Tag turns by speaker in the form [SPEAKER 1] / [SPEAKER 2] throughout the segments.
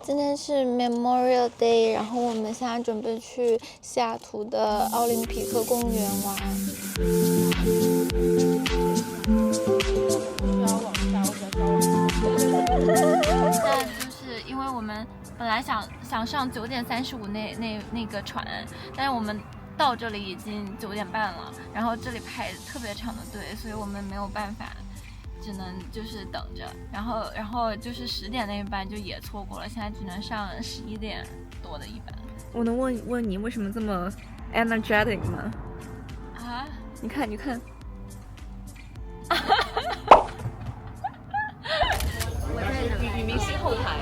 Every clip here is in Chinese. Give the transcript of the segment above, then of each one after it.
[SPEAKER 1] 今天是 Memorial Day， 然后我们现在准备去西雅图的奥林匹克公园玩。现在就是因为我们本来想上9点35那个船，但是我们到这里已经9点半了，然后这里排特别长的队，所以我们没有办法。只能就是等着，然后就是10点那一班就也错过了，现在只能上11点多的一班。
[SPEAKER 2] 我能问你为什么这么 energetic 吗？
[SPEAKER 1] 啊？
[SPEAKER 2] 你看。女明星后台。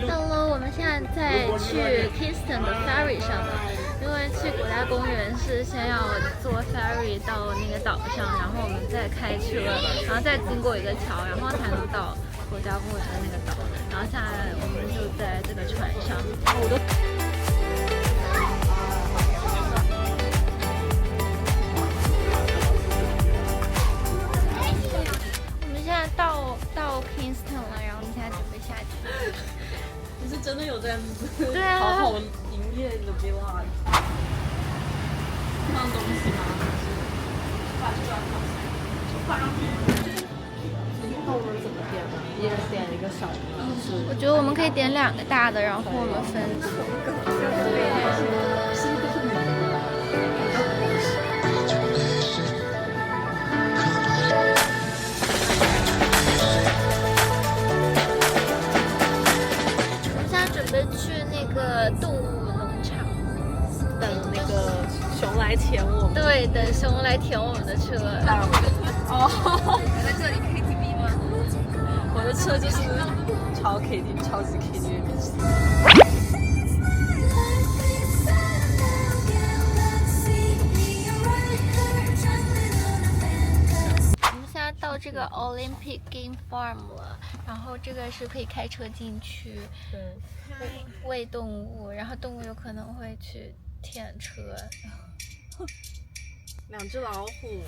[SPEAKER 1] Hello， 我们现在在去 Kingston 的 ferry 上面，因为去国家公园是先要坐 ferry 到那个岛上，然后我们再开车，然后再经过一个桥，然后才能到国家公园的那个岛。然后下来我们就在这个船上。我们现在到 Kingston 了，然后我们现在准备下去。
[SPEAKER 2] 你是真的有在
[SPEAKER 1] 对啊，
[SPEAKER 2] 好好营业你的 vlog。放东西吗？那我们怎么点呢？一人点一个小的，是？
[SPEAKER 1] 我觉得我们可以点2个大的，然后我们分。去那个动物农场，
[SPEAKER 2] 等那个熊来舔我们。
[SPEAKER 1] 对，等熊来舔我们的车。
[SPEAKER 2] 哦，在这里 KTV 吗？我的车就是超级 KTV 明星。
[SPEAKER 1] 我们现在到这个 Olympic Game Farm 了，然后这个是可以开车进去。
[SPEAKER 2] 对。
[SPEAKER 1] 喂动物，然后动物有可能会去舔车。
[SPEAKER 2] 2只老虎。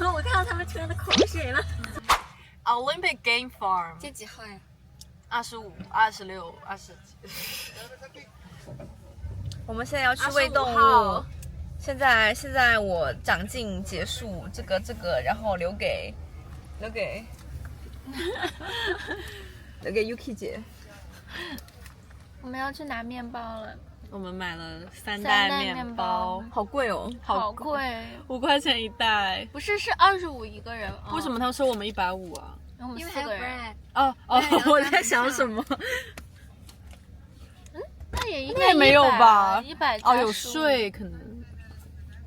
[SPEAKER 2] 我看到他们车的口水了。Olympic Game Farm。
[SPEAKER 1] 这几号呀
[SPEAKER 2] ？25、26、20。我们现在要去喂动物。现在我长进结束，这个，然后留给Yuki 姐。
[SPEAKER 1] 我们要去拿面包了。
[SPEAKER 2] 我们买了3袋面包，好贵哦，
[SPEAKER 1] 好贵
[SPEAKER 2] ，5块钱一袋。
[SPEAKER 1] 不是25一个人。
[SPEAKER 2] 为什么他说我们150啊？
[SPEAKER 1] 我们4个人。
[SPEAKER 2] 哦，我在想什么？
[SPEAKER 1] 那也应
[SPEAKER 2] 该没有吧
[SPEAKER 1] ？100
[SPEAKER 2] 哦，有税可能。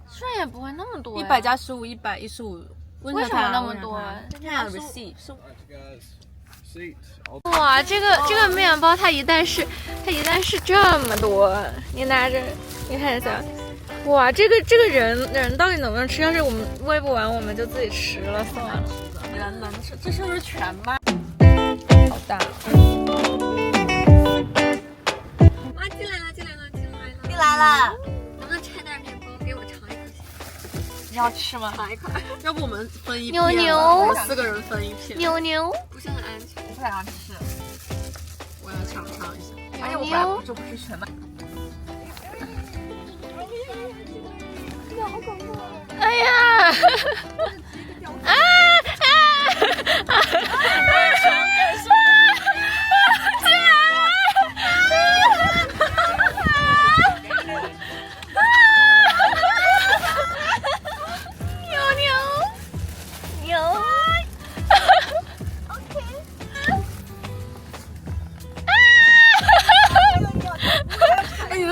[SPEAKER 1] 税也不会那么多。
[SPEAKER 2] 100加15，115。
[SPEAKER 1] 为什么那么多？
[SPEAKER 2] 看下 receipt。
[SPEAKER 1] 哇，这个面包它一袋是这么多，你拿着，你看一下，哇，这个人到底能不能吃？要是我们喂不完，我们就自己吃了算了。
[SPEAKER 2] 人能吃，这是不是全麦？好大！
[SPEAKER 1] 哇，进来了！
[SPEAKER 2] 进来了！
[SPEAKER 1] 能不能拆点面包给我尝一口？
[SPEAKER 2] 你要吃吗？
[SPEAKER 1] 尝一口。
[SPEAKER 2] 要不我们分一片？
[SPEAKER 1] 牛，
[SPEAKER 2] 我们4个人分一片。
[SPEAKER 1] 牛，
[SPEAKER 2] 不是很安全。我不想吃。我要尝一下。
[SPEAKER 1] 牛，
[SPEAKER 2] 我本来就不是全麦。
[SPEAKER 1] 好恐怖！哎呀！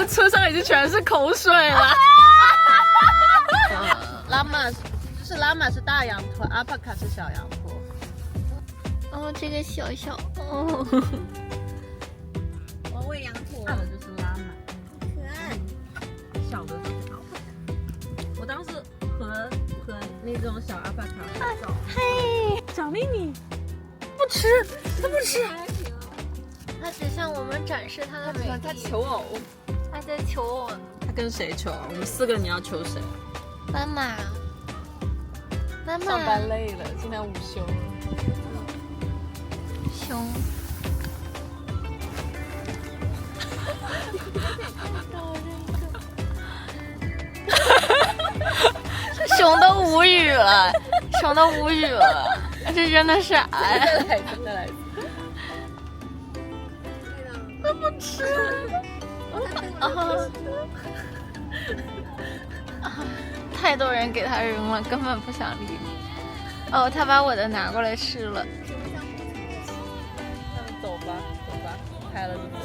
[SPEAKER 2] 车上已经全是口水了。
[SPEAKER 3] 拉玛是大羊驼，阿帕卡是小羊驼。
[SPEAKER 1] 哦，这个小哦。
[SPEAKER 3] 我喂羊驼。大的就是拉玛，
[SPEAKER 1] 可爱。
[SPEAKER 3] 小的就是阿帕卡。我当时和那种小阿帕卡合照。
[SPEAKER 1] 嘿，
[SPEAKER 2] 小秘密，不吃，他不吃。
[SPEAKER 1] 他只向我们展示他的美丽。
[SPEAKER 2] 他求偶。
[SPEAKER 1] 他在求我。
[SPEAKER 2] 他跟谁求？我们4个你要求谁？
[SPEAKER 1] 斑马妈妈
[SPEAKER 2] 上班累了，今天午休。
[SPEAKER 1] 熊。熊都无语了，熊都无语了，这真的是哎。
[SPEAKER 2] 再来一次。
[SPEAKER 1] 那不吃。太多人给他扔了，根本不想理你。哦，他把我的拿过来吃了。
[SPEAKER 2] 那走吧，走吧，开了就走。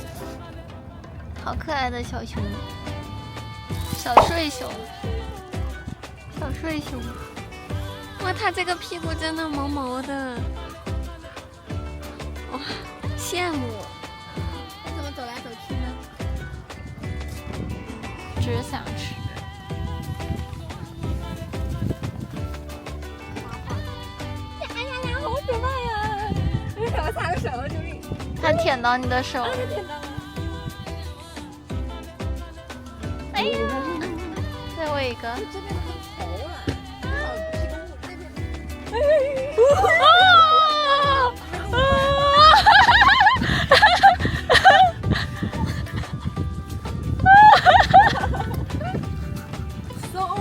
[SPEAKER 1] 好可爱的小熊，小睡熊，小睡熊。哇，它这个屁股真的毛毛的，哇，羡慕。
[SPEAKER 4] 怎么走来走去呢？
[SPEAKER 1] 只想吃。
[SPEAKER 4] 好可怕呀！我擦个手，救命！
[SPEAKER 1] 它舔到你的手。
[SPEAKER 4] 舔到了。
[SPEAKER 1] 哎呀，再喂一个。
[SPEAKER 4] 这边是头了，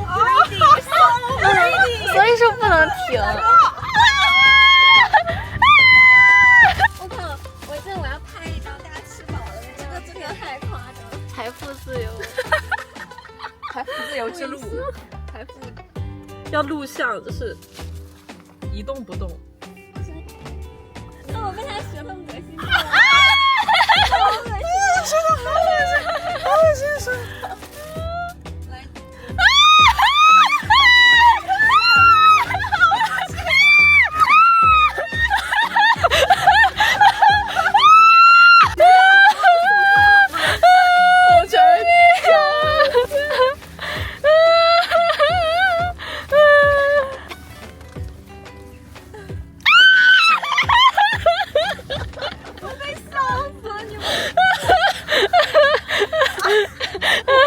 [SPEAKER 4] 好屁股这边。
[SPEAKER 1] 所以说不能停。
[SPEAKER 4] 我靠！我要拍一张大家吃饱了，这个太夸张了。
[SPEAKER 1] 财富自由。
[SPEAKER 2] 财富自由之路，财富要录像，就是一动不动。
[SPEAKER 4] 那我被他舌头恶心了。
[SPEAKER 2] 好恶心！
[SPEAKER 4] 来。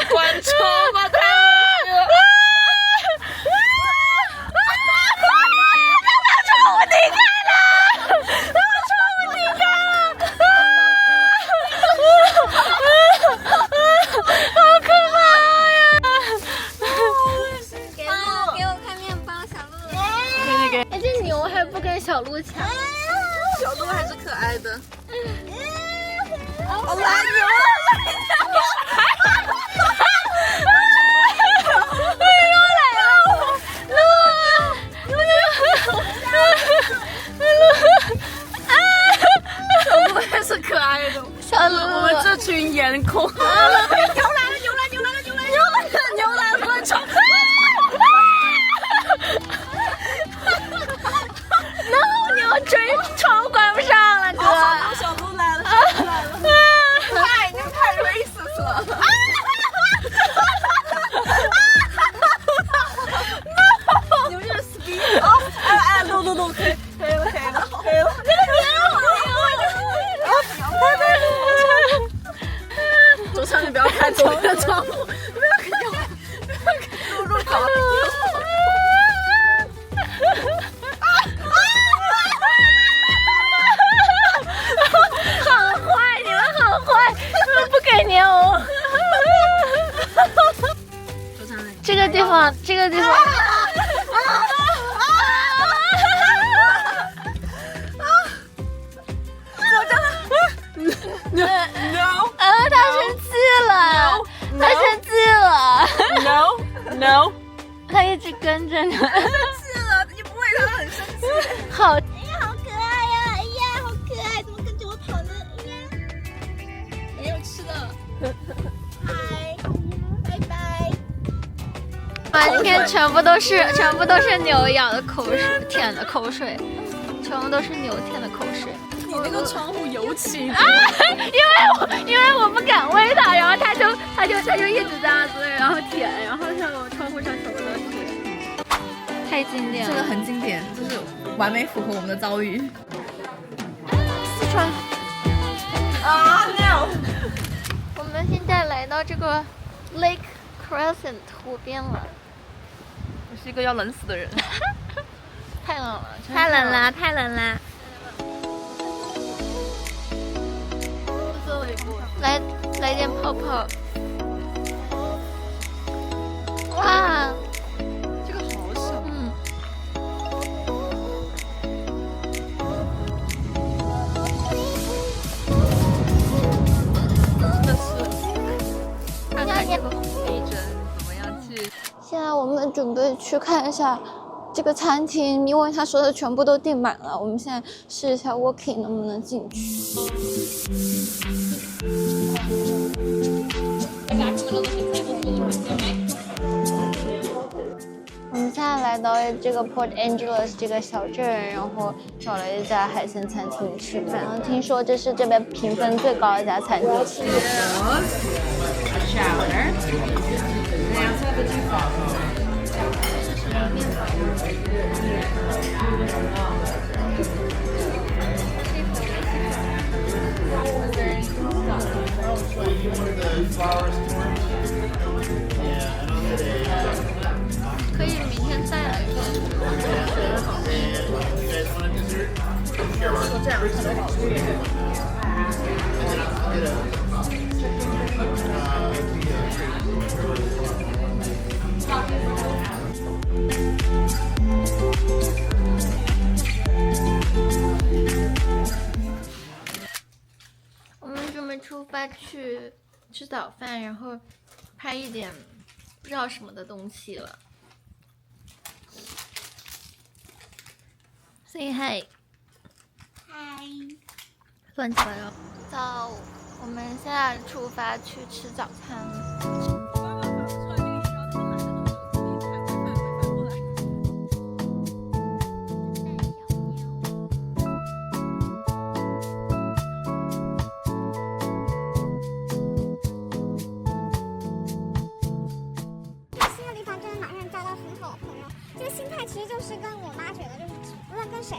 [SPEAKER 2] 关车吧他！
[SPEAKER 4] 给我看面包，小鹿。
[SPEAKER 1] 哎，这牛还不跟小鹿抢？
[SPEAKER 2] 小鹿还是可爱的。
[SPEAKER 4] 好拉牛！
[SPEAKER 2] 小鹿还是可爱的。
[SPEAKER 1] 小鹿，
[SPEAKER 2] 我们这群颜控。牛来了，关车！
[SPEAKER 1] 牛追窗关不上了，哥。
[SPEAKER 2] 小鹿来了，
[SPEAKER 4] 他已经太 racist 了。
[SPEAKER 2] 你们这是 speed 啊！哎，no，可以了。周强，你不要开左边的窗户，不要开，路跑。
[SPEAKER 1] 很坏，你们很坏，你们不给牛。这个地方。
[SPEAKER 2] No，
[SPEAKER 1] 他生气了，他生气了。
[SPEAKER 2] No，
[SPEAKER 1] 他一直跟着你。
[SPEAKER 4] 生气了，你不喂它很生气。
[SPEAKER 1] 好，
[SPEAKER 4] 哎呀，好可爱呀！哎呀，好可爱，怎么跟着我跑呢？哎呀，没有吃的。嗨，拜拜。
[SPEAKER 1] 啊，今天全部都是牛咬的口水，舔的口水，全部都是牛舔的口水。
[SPEAKER 2] 你那个窗户尤其多。
[SPEAKER 1] 因为我不敢喂它，然后它就一直在那子，然后舔，然后像我窗户上全部都是。太经典了，
[SPEAKER 4] 这个很经典，就是完美符合我们的遭遇。
[SPEAKER 1] 四川。
[SPEAKER 2] 啊 ，no！
[SPEAKER 1] 我们现在来到这个 Lake Crescent 湖边了。
[SPEAKER 2] 我是一个要冷死的人。
[SPEAKER 1] 太冷了，
[SPEAKER 4] 太冷了，太冷了。
[SPEAKER 1] 来点泡泡。哇，
[SPEAKER 2] 这个好小。
[SPEAKER 1] 嗯。
[SPEAKER 2] 真的是，看看这个飞针怎么样去。
[SPEAKER 1] 现在我们准备去看一下这个餐厅，因为他说的全部都订满了。我们现在试一下 walking 能不能进去。我们现在来到这个 Port Angeles 这个小镇，然后找了一家海鲜餐厅吃饭。然后听说这是这边评分最高的一家餐厅。可以明天再来一个。我们准备出发去吃早饭，然后拍一点不知道什么的东西了。Say hi。
[SPEAKER 4] 嗨，
[SPEAKER 1] 乱七八糟。早，我们现在出发去吃早餐。
[SPEAKER 5] 新的地方就是马上交到很好的朋友，这个心态其实就是跟我妈觉得，就是无论跟谁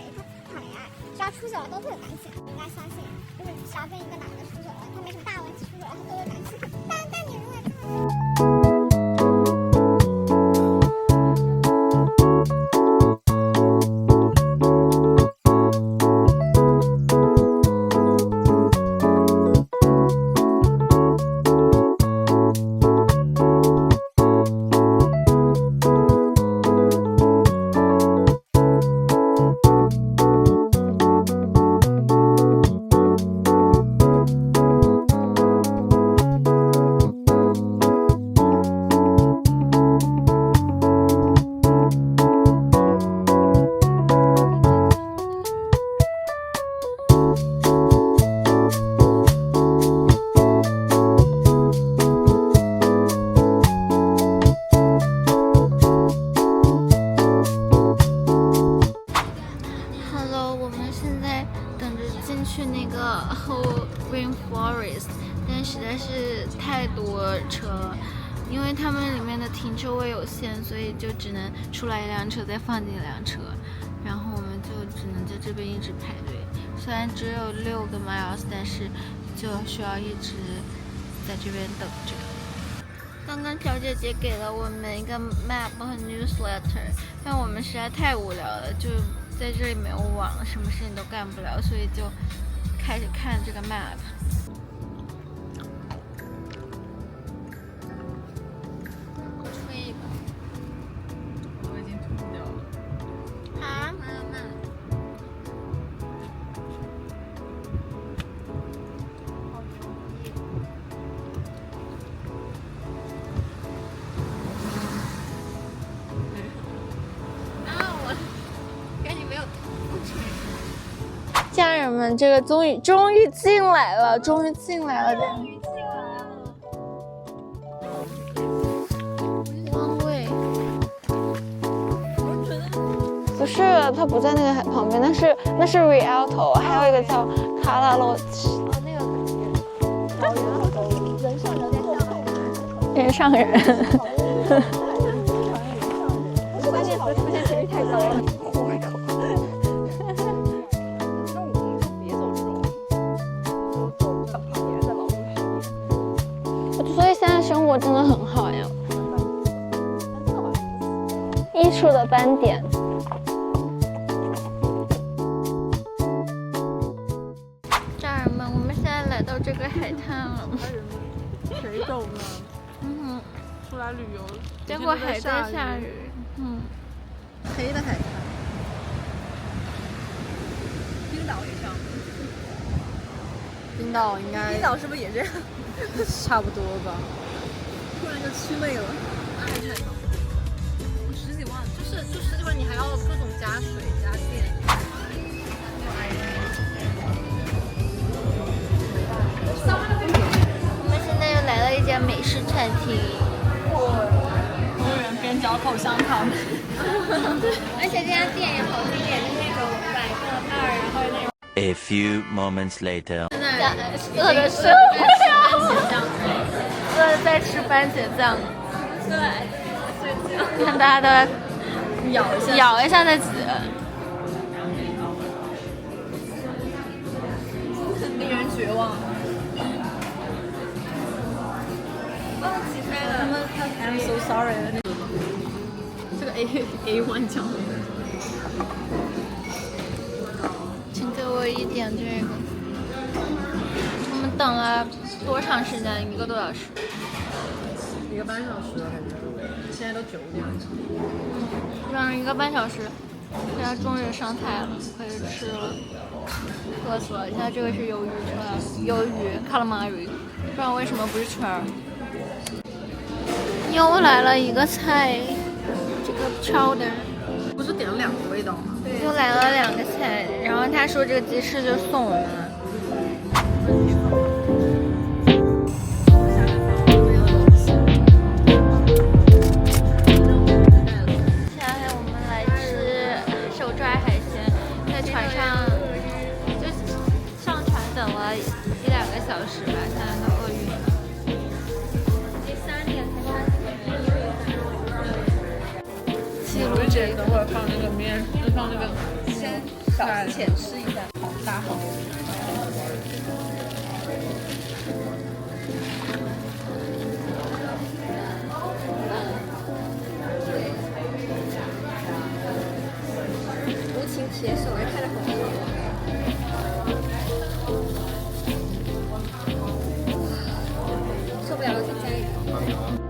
[SPEAKER 5] 谈恋爱，只要出去了都会有感情。你应该相信，就是只要跟一个男的出去了，他没什么大问题，出去了他都有感情。但你如果
[SPEAKER 1] 去那个 Whole Rainforest， 但实在是太多车了，因为他们里面的停车位有限，所以就只能出来一辆车，再放进一辆车，然后我们就只能在这边一直排队。虽然只有6个 miles， 但是就需要一直在这边等着。刚刚小姐姐给了我们一个 map 和 newsletter， 但我们实在太无聊了，就在这里没有网，什么事情都干不了，所以就开始看这个 map。吹一个。
[SPEAKER 2] 我已经吐掉了。
[SPEAKER 1] 啊？妈。家人们，这个终于进来了，终于进来了！汪卫，不是，它不在那个海旁边，那是 Rialto， 还有一个叫卡拉洛奇。人上人。
[SPEAKER 5] 关键词出现频率太高了。
[SPEAKER 1] 所以现在生活真的很好呀。艺术的斑点。了。
[SPEAKER 3] 谁懂啊？
[SPEAKER 1] 嗯，
[SPEAKER 3] 出来旅游，
[SPEAKER 1] 结果还在下雨。嗯，
[SPEAKER 2] 黑的海滩。
[SPEAKER 3] 冰岛也上。
[SPEAKER 2] 冰岛应该
[SPEAKER 3] 冰岛是不是也这样？
[SPEAKER 2] 差不多吧。
[SPEAKER 3] 突然就祛魅了。十几万，就十几万，你还要各种加水加电。
[SPEAKER 1] 我们现在又来了一家美式餐厅。
[SPEAKER 3] 服务员边嚼口香糖。
[SPEAKER 5] 而且这家店也好经典，就是那种2个2，然后那种。
[SPEAKER 6] A few moments later.
[SPEAKER 1] 饿的是饿的在吃番茄酱。对，看大家都在咬一下再挤。
[SPEAKER 3] 令人绝望。起飞了。他们 I'm so sorry 的那种。这个 A1 酱。
[SPEAKER 1] 请给我一点这个。我们等了多长时间？1个多小时。
[SPEAKER 3] 1个半小时了，还是？现在都9点。
[SPEAKER 1] 等了1个半小时，现在终于上菜了，可以吃了。饿死了！现在这个是鱿鱼串，鱿鱼 calamari， 不知道为什么不是圈儿。又来了一个菜，这个 chowder。
[SPEAKER 3] 不是点了2个味道吗？
[SPEAKER 1] 对，又来了2个菜，然后他说这个鸡翅就送我们了。现在我们来吃手抓海鲜，在船上就上船等了1、2个小时吧，现在都饿晕了。记录这个。
[SPEAKER 3] 等会儿放那个面，放那个先浅吃一下，好大好。
[SPEAKER 2] 无情铁手也看着很好。
[SPEAKER 5] 受不了了，再加一个。